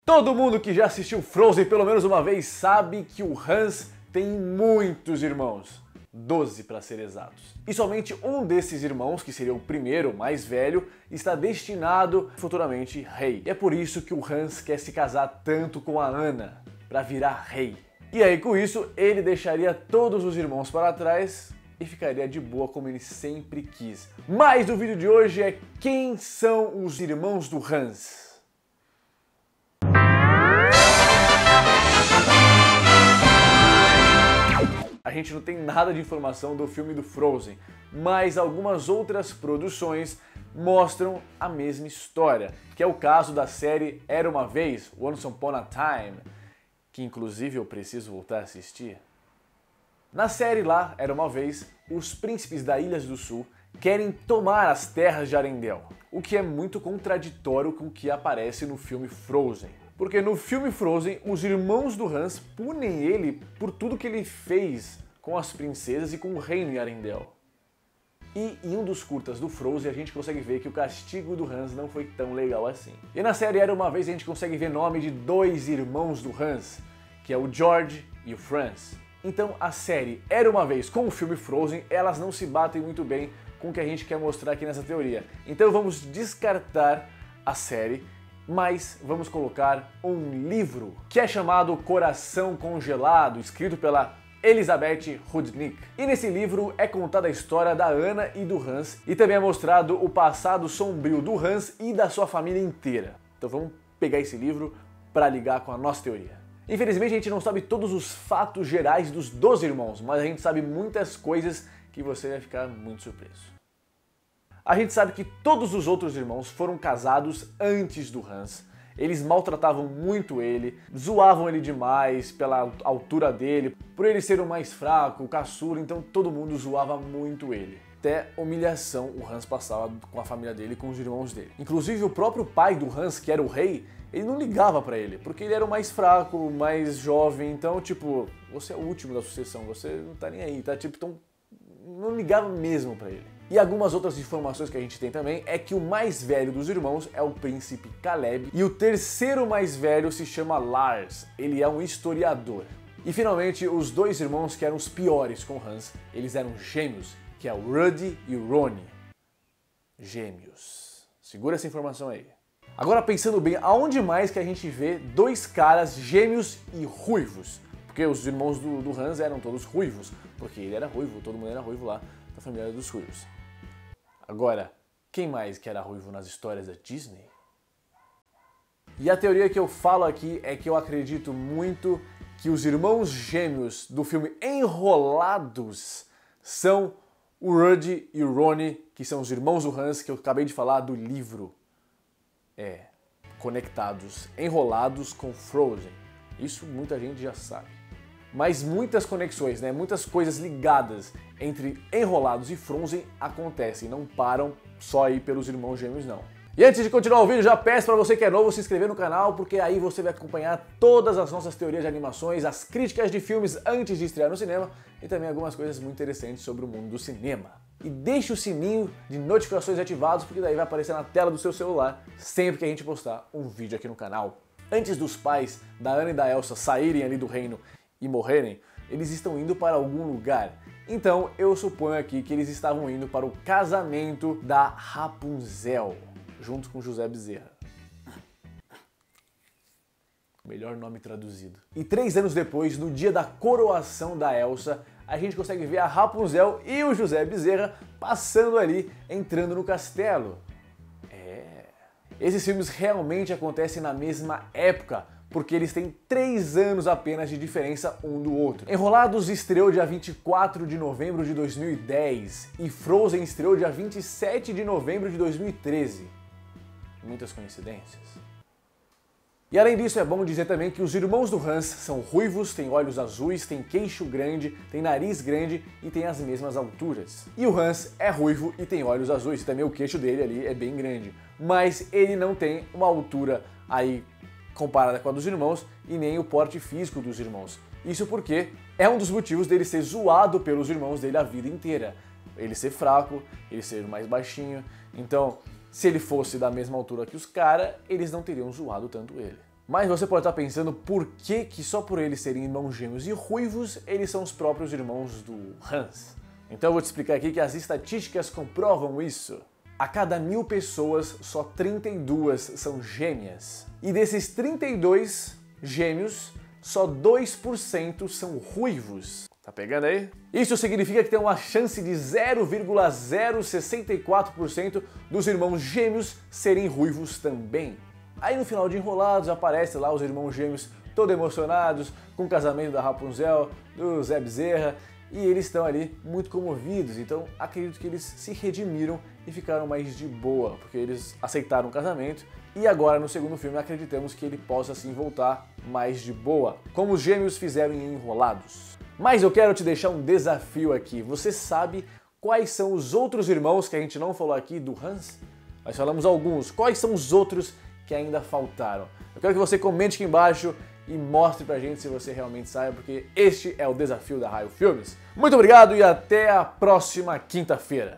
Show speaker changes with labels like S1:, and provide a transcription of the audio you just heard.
S1: Todo mundo que já assistiu Frozen pelo menos uma vez sabe que o Hans tem muitos irmãos. 12 para ser exatos. E somente um desses irmãos, que seria o primeiro, mais velho, está destinado futuramente rei. E é por isso que o Hans quer se casar tanto com a Anna, para virar rei. E aí com isso ele deixaria todos os irmãos para trás e ficaria de boa como ele sempre quis. Mas o vídeo de hoje é quem são os irmãos do Hans. A gente não tem nada de informação do filme do Frozen, mas algumas outras produções mostram a mesma história, que é o caso da série Era Uma Vez, Once Upon a Time, que inclusive eu preciso voltar a assistir. Na série lá, Era Uma Vez, os príncipes da Ilhas do Sul querem tomar as terras de Arendelle, o que é muito contraditório com o que aparece no filme Frozen. Porque no filme Frozen, os irmãos do Hans punem ele por tudo que ele fez com as princesas e com o reino em Arendelle. E em um dos curtas do Frozen a gente consegue ver que o castigo do Hans não foi tão legal assim. E na série Era Uma Vez a gente consegue ver nome de dois irmãos do Hans, que é o George e o Franz. Então a série Era Uma Vez com o filme Frozen, elas não se batem muito bem com o que a gente quer mostrar aqui nessa teoria. Então vamos descartar a série, mas vamos colocar um livro que é chamado Coração Congelado, escrito pela Elizabeth Rudnick. E nesse livro é contada a história da Anna e do Hans, e também é mostrado o passado sombrio do Hans e da sua família inteira. Então vamos pegar esse livro para ligar com a nossa teoria. Infelizmente a gente não sabe todos os fatos gerais dos 12 irmãos, mas a gente sabe muitas coisas que você vai ficar muito surpreso. A gente sabe que todos os outros irmãos foram casados antes do Hans. Eles maltratavam muito ele, zoavam ele demais pela altura dele, por ele ser o mais fraco, o caçula, então todo mundo zoava muito ele. Até humilhação o Hans passava com a família dele e com os irmãos dele. Inclusive o próprio pai do Hans, que era o rei, ele não ligava pra ele, porque ele era o mais fraco, o mais jovem, então tipo, você é o último da sucessão, você não tá nem aí, tá? Tipo, então não ligava mesmo pra ele. E algumas outras informações que a gente tem também é que o mais velho dos irmãos é o príncipe Caleb e o terceiro mais velho se chama Lars, ele é um historiador. E finalmente os dois irmãos que eram os piores com Hans, eles eram gêmeos, que é o Rudy e o Ronnie. Gêmeos. Segura essa informação aí. Agora pensando bem, aonde mais que a gente vê dois caras gêmeos e ruivos? Porque os irmãos do Hans eram todos ruivos, porque ele era ruivo, todo mundo era ruivo lá da família dos ruivos. Agora, quem mais que era ruivo nas histórias da Disney? E a teoria que eu falo aqui é que eu acredito muito que os irmãos gêmeos do filme Enrolados são o Rudy e o Ronnie, que são os irmãos do Hans, que eu acabei de falar do livro. Conectados, enrolados com Frozen. Isso muita gente já sabe. Mas muitas conexões, né, muitas coisas ligadas entre Enrolados e Frozen acontecem, não param só aí pelos irmãos gêmeos não. E antes de continuar o vídeo, já peço para você que é novo se inscrever no canal, porque aí você vai acompanhar todas as nossas teorias de animações, as críticas de filmes antes de estrear no cinema e também algumas coisas muito interessantes sobre o mundo do cinema. E deixe o sininho de notificações ativados, porque daí vai aparecer na tela do seu celular sempre que a gente postar um vídeo aqui no canal. Antes dos pais da Anna e da Elsa saírem ali do reino e morrerem, eles estão indo para algum lugar. Então eu suponho aqui que eles estavam indo para o casamento da Rapunzel, junto com José Bezerra. Melhor nome traduzido. E 3 anos depois, no dia da coroação da Elsa, a gente consegue ver a Rapunzel e o José Bezerra passando ali, entrando no castelo. Esses filmes realmente acontecem na mesma época, porque eles têm 3 anos apenas de diferença um do outro. Enrolados estreou dia 24 de novembro de 2010 e Frozen estreou dia 27 de novembro de 2013. Muitas coincidências. E além disso é bom dizer também que os irmãos do Hans são ruivos, têm olhos azuis, têm queixo grande, têm nariz grande e têm as mesmas alturas. E o Hans é ruivo e tem olhos azuis, também o queixo dele ali é bem grande. Mas ele não tem uma altura aí comparada com a dos irmãos e nem o porte físico dos irmãos. Isso porque é um dos motivos dele ser zoado pelos irmãos dele a vida inteira. Ele ser fraco, ele ser mais baixinho, então se ele fosse da mesma altura que os caras, eles não teriam zoado tanto ele. Mas você pode estar pensando por que só por eles serem irmãos gêmeos e ruivos, eles são os próprios irmãos do Hans. Então eu vou te explicar aqui que as estatísticas comprovam isso. A cada 1000 pessoas, só 32 são gêmeas. E desses 32 gêmeos, só 2% são ruivos. Tá pegando aí? Isso significa que tem uma chance de 0,064% dos irmãos gêmeos serem ruivos também. Aí no final de Enrolados aparece lá os irmãos gêmeos todos emocionados com o casamento da Rapunzel, do Zé Bezerra, e eles estão ali muito comovidos, então acredito que eles se redimiram e ficaram mais de boa, porque eles aceitaram o casamento e agora no segundo filme acreditamos que ele possa assim voltar mais de boa, como os gêmeos fizeram em Enrolados. Mas eu quero te deixar um desafio aqui, você sabe quais são os outros irmãos que a gente não falou aqui do Hans? Nós falamos alguns, quais são os outros que ainda faltaram? Eu quero que você comente aqui embaixo e mostre pra gente se você realmente sabe, porque este é o desafio da Raio Filmes. Muito obrigado e até a próxima quinta-feira.